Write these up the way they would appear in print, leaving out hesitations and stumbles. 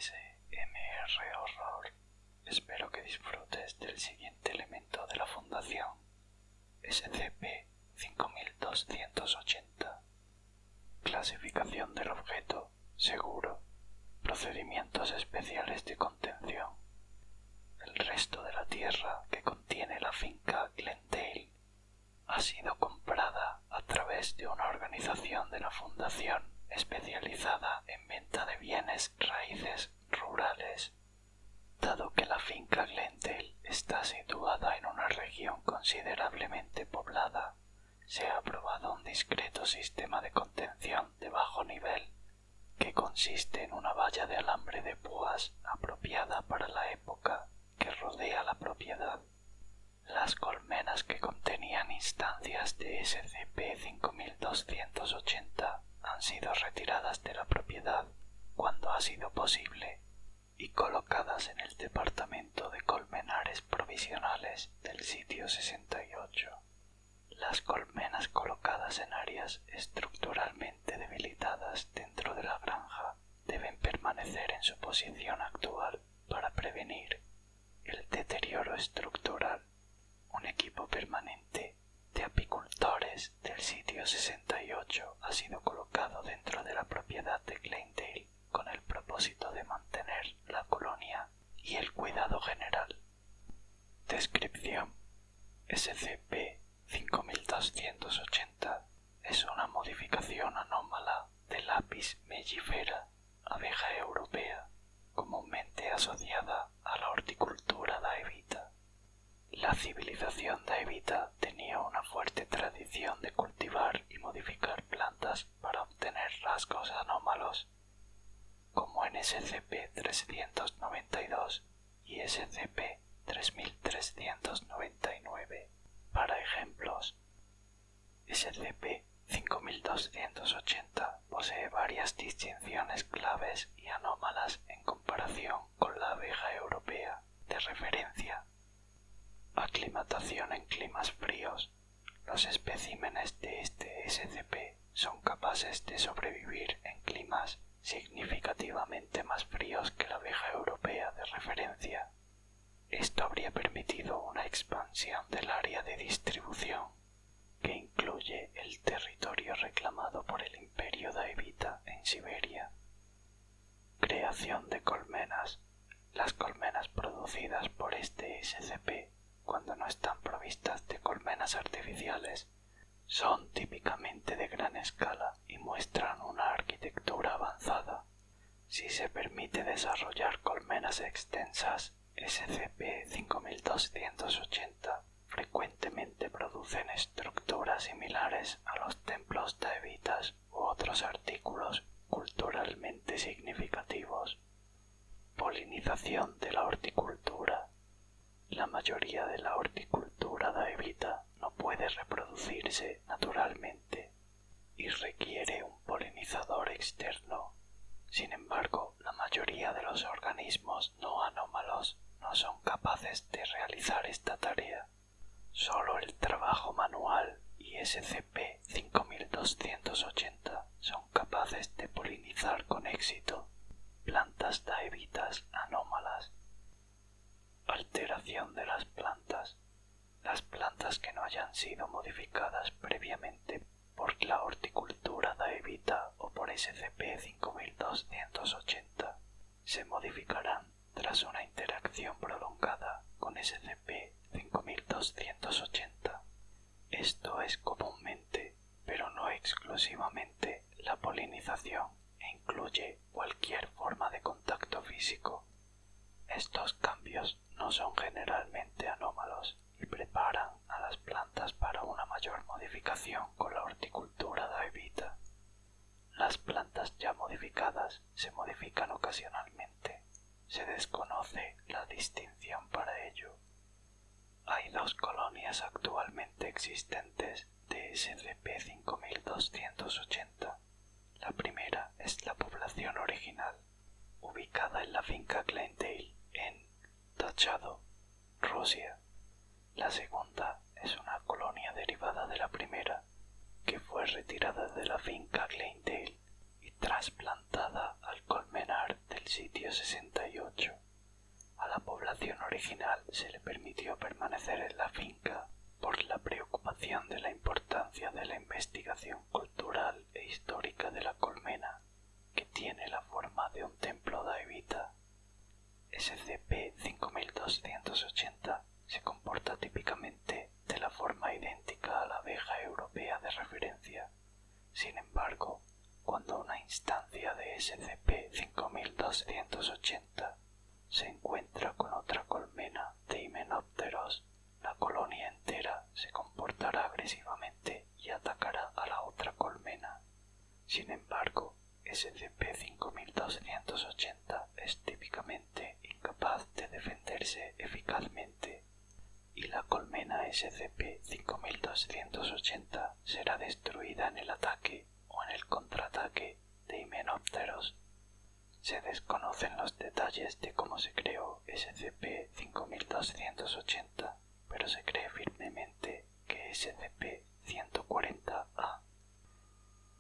ASMR Horror. Espero que disfrutes del siguiente elemento de la Fundación, SCP-5280. Clasificación del objeto: seguro. Procedimientos especiales de contención. El resto de la tierra que contiene la finca Glendale ha sido comprada a través de una organización de la Fundación especializada en venta de bienes raíces rurales. Dado que la finca Glendale está situada en una región considerablemente poblada, se ha aprobado un discreto sistema de contención de bajo nivel, que consiste en una valla de alambre de púas apropiada para la época que rodea la propiedad. Las colmenas que contenían instancias de SCP-5280 han sido retiradas de la propiedad cuando ha sido posible y colocadas en el departamento de colmenares provisionales del sitio 68. Las colmenas colocadas en áreas estructuralmente debilitadas dentro de la granja deben permanecer en su posición actual para prevenir el deterioro estructural. Un equipo permanente de apicultores del sitio 68 ha sido colocado dentro de la propiedad de Glendale con el propósito de mantener la colonia y el cuidado general. Descripción: SCP-5280 es una modificación anómala de Lapis mellifera, abeja europea, comúnmente asociada a la horticultura daevita. La civilización daevita tenía una fuerte tradición de cultivar y modificar plantas para obtener rasgos anómalos, como en SCP-392 y SCP-3399. Para ejemplos, SCP-5280 posee varias distinciones claves y anómalas en comparación con la abeja europea de referencia. Aclimatación en climas fríos. Los especímenes de este SCP son capaces de sobrevivir en climas significativamente más fríos que la abeja europea de referencia. Esto habría permitido una expansión del área de distribución, que incluye el territorio reclamado por el Imperio Daevita en Siberia. Creación de colmenas. Las colmenas producidas por este SCP, cuando no están provistas de colmenas artificiales, son típicamente de gran escala y muestran una arquitectura avanzada. Si se permite desarrollar colmenas extensas, SCP-5280 frecuentemente producen estructuras similares a los templos daevitas u otros artículos culturalmente significativos. Polinización de la horticultura. La mayoría de la horticultura daevita no puede reproducirse naturalmente y requiere un polinizador externo. Sin embargo, la mayoría de los organismos no anómalos no son capaces de realizar esta tarea. Solo el trabajo manual y SCP-5280 son capaces de polinizar con éxito plantas daevitas anómalas. Alteración de las plantas. Las plantas que no hayan sido modificadas previamente por la horticultura daevita o por SCP-5280 se modificarán tras una interacción prolongada con SCP-5280. Esto es comúnmente, pero no exclusivamente, la polinización e incluye cualquier forma de contacto físico. Estos cambios no son generalmente anómalos y preparan a las plantas para una mayor modificación con la horticultura daevita. Las plantas ya modificadas se modifican ocasionalmente. Se desconoce la distinción para ello. Hay dos colonias actualmente existentes de SCP-5280. La primera es la población original, ubicada en la finca Glendale, en Tachado, Rusia. La segunda es una colonia derivada de la primera, que fue retirada de la finca Glendale y trasplantada al colmenar del sitio 68. SCP-5280 será destruida en el ataque o en el contraataque de himenópteros. Se desconocen los detalles de cómo se creó SCP-5280, pero se cree firmemente que SCP-140-A,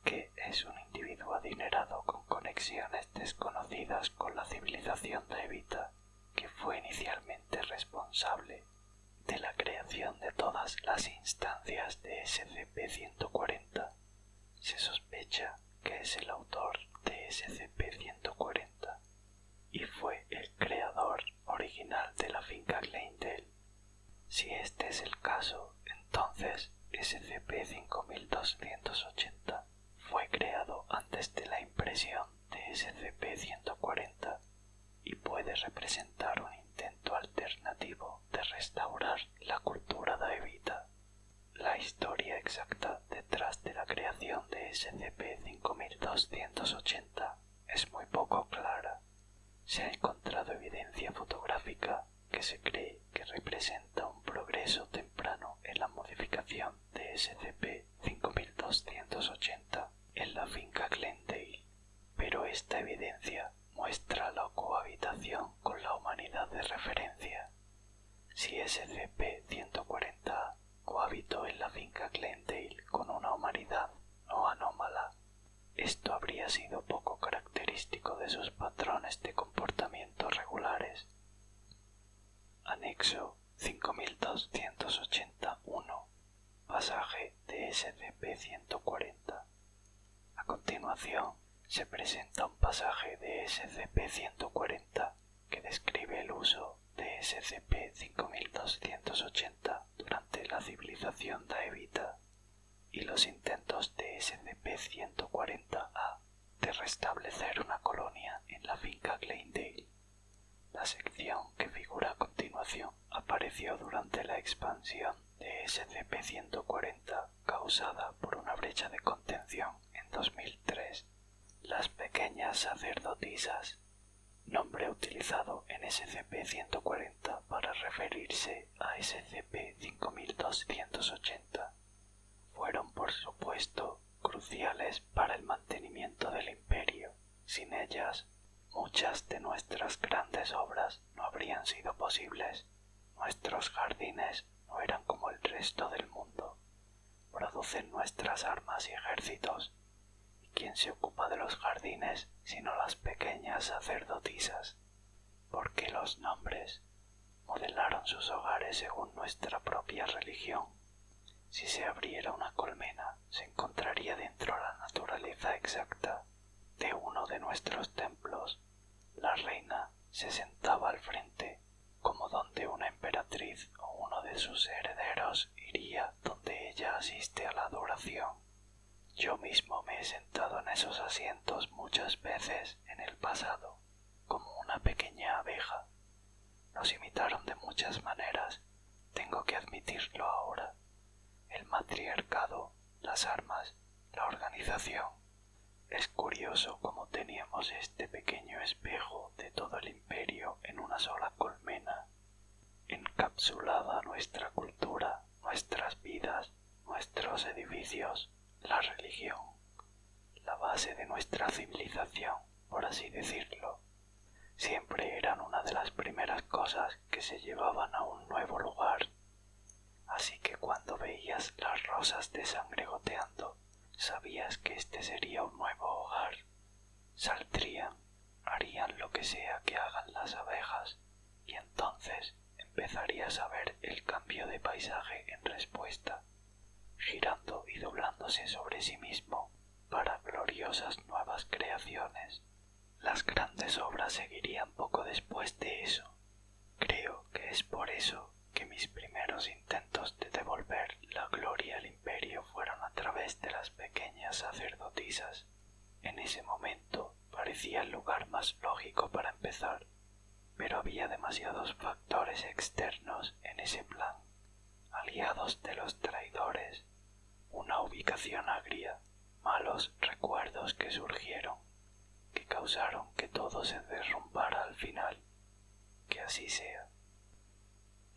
que es un individuo adinerado con conexiones desconocidas con la civilización de Evita, que fue inicialmente responsable de la creación de todas las instancias de SCP-140. Se sospecha que es el autor de SCP-140 y fue el creador original de la finca Glendale. Si este es el caso, entonces SCP-5280 fue creado antes de la impresión de SCP-140 y puede representar un intento alternativo de restaurar la cultura de Evita. La historia exacta detrás de la creación de SCP-5280 es muy poco clara. Se ha encontrado evidencia fotográfica que se cree que representa un progreso temprano en la modificación de SCP-5280 en la finca Glendale, pero esta evidencia muestra la cohabitación con la humanidad de referencia. Si SCP-140 cohabitó en la finca Glendale con una humanidad no anómala, esto habría sido poco característico de sus patrones de comportamiento regulares. Anexo 5281. Pasaje de SCP-140. A continuación, se presenta un pasaje de SCP-140 que describe el uso de SCP-5280 durante la civilización Daevita y los intentos de SCP-140-A de restablecer una colonia en la finca Glendale. La sección que figura a continuación apareció durante la expansión de SCP-140 causada por una brecha de contención en 2003. Las pequeñas sacerdotisas, nombre utilizado en SCP-140 para referirse a SCP-5280, fueron por supuesto cruciales para el mantenimiento del imperio. Sin ellas, muchas de nuestras grandes obras no habrían sido posibles. Nuestros jardines no eran como el resto del mundo. Producen nuestras armas y ejércitos. ¿Y quién se ocupa de los jardines sino las pequeñas sacerdotisas? Porque los nombres modelaron sus hogares según nuestra propia religión. Si se abriera una colmena, se encontraría dentro la naturaleza exacta de uno de nuestros templos. La reina se sentaba al frente, como donde una emperatriz o uno de sus herederos iría donde ella asiste a la adoración. Yo mismo me he sentado en esos asientos muchas veces en el pasado, como una pequeña abeja. Nos imitaron de muchas maneras, tengo que admitirlo ahora. El matriarcado, las armas, la organización. Es curioso cómo teníamos este pequeño espejo de todo el imperio en una sola colmena. Encapsulada nuestra cultura, nuestras vidas, nuestros edificios, la religión, la base de nuestra civilización, por así decirlo. Siempre eran una de las primeras cosas que se llevaban a un nuevo lugar. Así que cuando veías las rosas de sangre goteando, sabías que este sería un nuevo hogar. Saldrían, harían lo que sea que hagan las abejas, y entonces empezarías a ver el cambio de paisaje en respuesta, girando y doblándose sobre sí mismo para gloriosas nuevas creaciones. Las grandes obras seguirían poco después de eso. Creo que es por eso que mis primeros intentos de devolver la gloria al imperio fueron a través de las pequeñas sacerdotisas. En ese momento parecía el lugar más lógico para empezar, pero había demasiados factores externos en ese plan, aliados de los traidores, una ubicación agria, malos recuerdos que surgieron, que causaron que todo se derrumbara al final. Que así sea.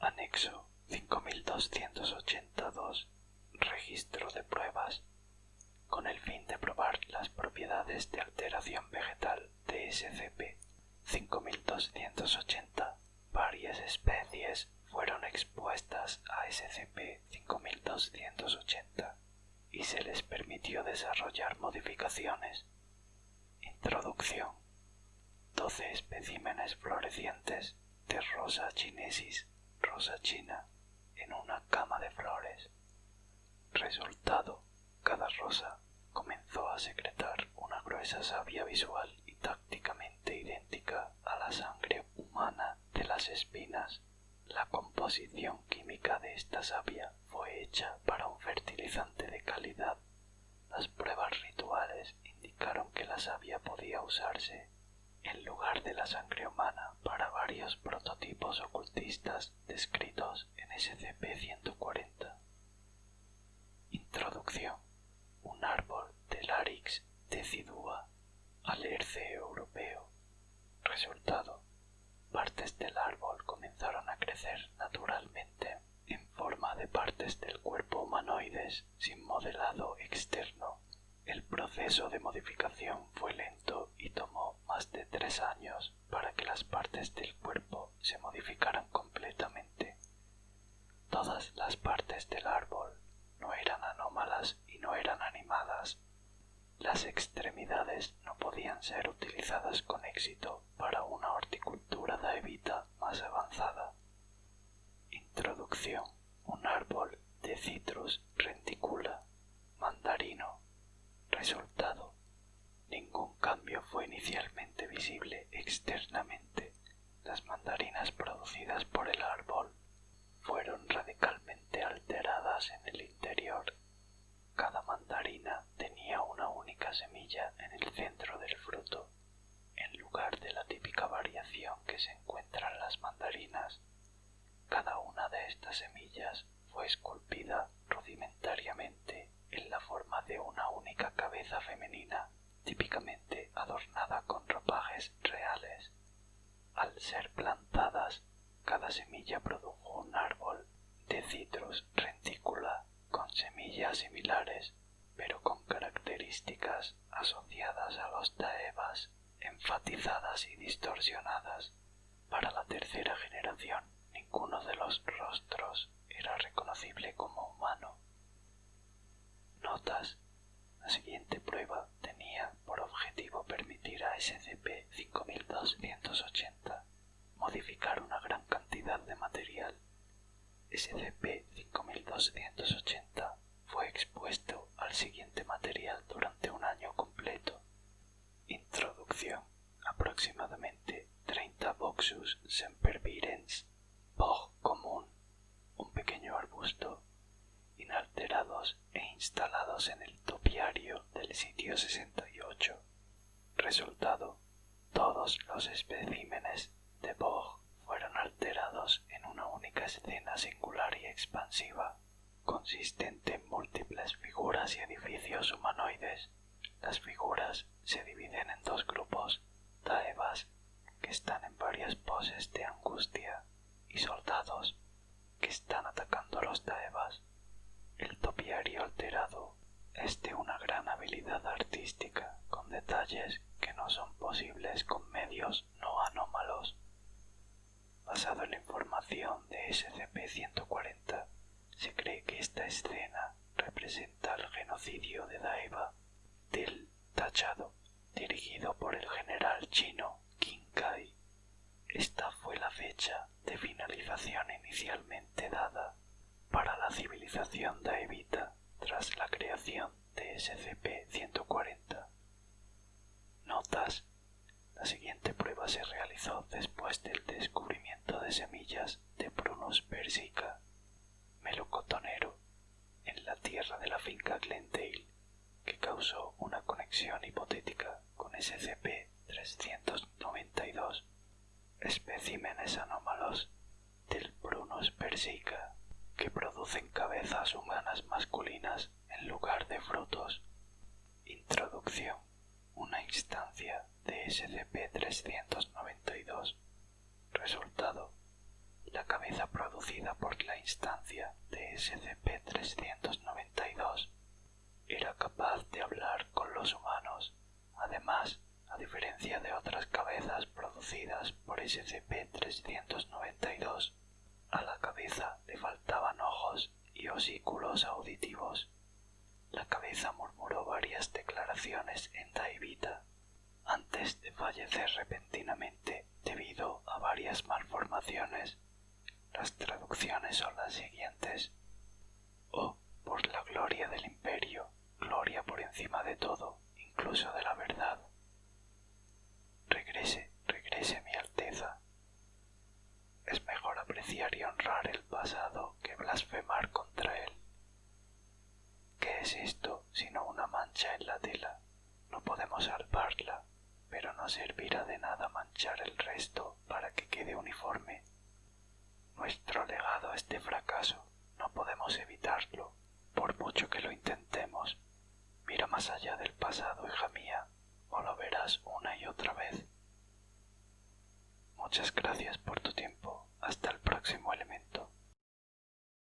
Anexo 5282 registro de pruebas con el fin de probar las propiedades de alteración vegetal de SCP-5280. Varias especies fueron expuestas a SCP-5280 y se les permitió desarrollar modificaciones. Introducción: 12 especímenes florecientes de Rosa chinesis, rosa china, en una cama de flores. Resultado: cada rosa comenzó a secretar una gruesa savia visual y tácticamente idéntica a la sangre humana de las espinas. La composición química de esta savia fue hecha para un fertilizante de calidad. Las pruebas rituales indicaron que la savia podía usarse en lugar de la sangre humana para varios prototipos ocultistas descritos en SCP-140. Introducción: un árbol de Larix decidua, Alerce europeo. Resultado: partes del árbol comenzaron a crecer naturalmente en forma de partes del cuerpo humanoides sin modelado externo. El proceso de modificación fue lento y tomó más de 3 años para que las partes del cuerpo se modificaran completamente. Todas las partes del árbol no eran anómalas y no eran animadas. Las extremidades no podían ser utilizadas con éxito para una horticultura daevita más avanzada. Introducción: un árbol de Citrus reticula, mandarino. Resultado: ningún cambio fue inicialmente visible externamente. Las mandarinas producidas por el árbol fueron radicalmente alteradas en el interior. Cada mandarina tenía una única semilla en el centro del fruto, en lugar de la típica variación que se encuentra en las mandarinas. Cada una de estas semillas fue esculpida rudimentariamente en la forma de una única cabeza femenina, típicamente adornada con ropajes reales. Al ser plantadas, cada semilla produjo un árbol de Citrus reticula con semillas similares, pero con características asociadas a los daevas, enfatizadas y distorsionadas. Para la tercera generación, ninguno de los rostros era reconocible como humano. Notas: la siguiente prueba tenía por objetivo permitir a SCP-5280 modificar una gran cantidad de material. SCP-5280 fue expuesto al siguiente material durante un año completo. Introducción: aproximadamente 30 Boxus sempervirens, boj común, un pequeño arbusto, inalterados e instalados en el topiario del sitio 68. Resultado: todos los especímenes de boj fueron alterados en una única escena singular y expansiva, consistente en múltiples figuras y edificios humanoides. Las figuras se dividen en dos grupos: daevas, que están en varias poses de angustia, y soldados, que están atacando a los daevas. El topiario alterado es de una gran habilidad artística, con detalles que no son posibles con medios no anómalos. Basado en la información de SCP-140, se cree que esta escena representa el genocidio de Daeva del Tachado, dirigido por el general chino Qin Kai. Esta fue la fecha de finalización inicialmente dada para la civilización daevita tras la creación de SCP-140. Notas: la siguiente prueba se realizó después del descubrimiento de semillas de Prunus persica, melocotonero, en la tierra de la finca Glendale, que causó una conexión hipotética con SCP-392. Especímenes anómalos del Prunus persica que producen cabezas humanas masculinas en lugar de frutos. Introducción: una instancia de SCP-392. Resultado: La cabeza producida por la instancia de SCP-392 era capaz de hablar con los humanos. Además, a diferencia de otras cabezas producidas por SCP-392, a la cabeza le faltaban ojos y osículos auditivos. La cabeza murmuró varias declaraciones en Taivita antes de fallecer repentinamente debido a varias malformaciones. Las traducciones son las siguientes: «Oh, por la gloria del imperio, gloria por encima de todo, incluso de la verdad. Regrese, regrese, mi Alteza. Es mejor apreciar y honrar el pasado que blasfemar contra él. ¿Qué es esto sino una mancha en la tela? No podemos salvarla, pero no servirá de nada manchar el resto para que quede uniforme. Nuestro legado es de fracaso, no podemos evitarlo, por mucho que lo intentemos. Mira más allá del pasado, hija mía, o lo verás una y otra vez. Muchas gracias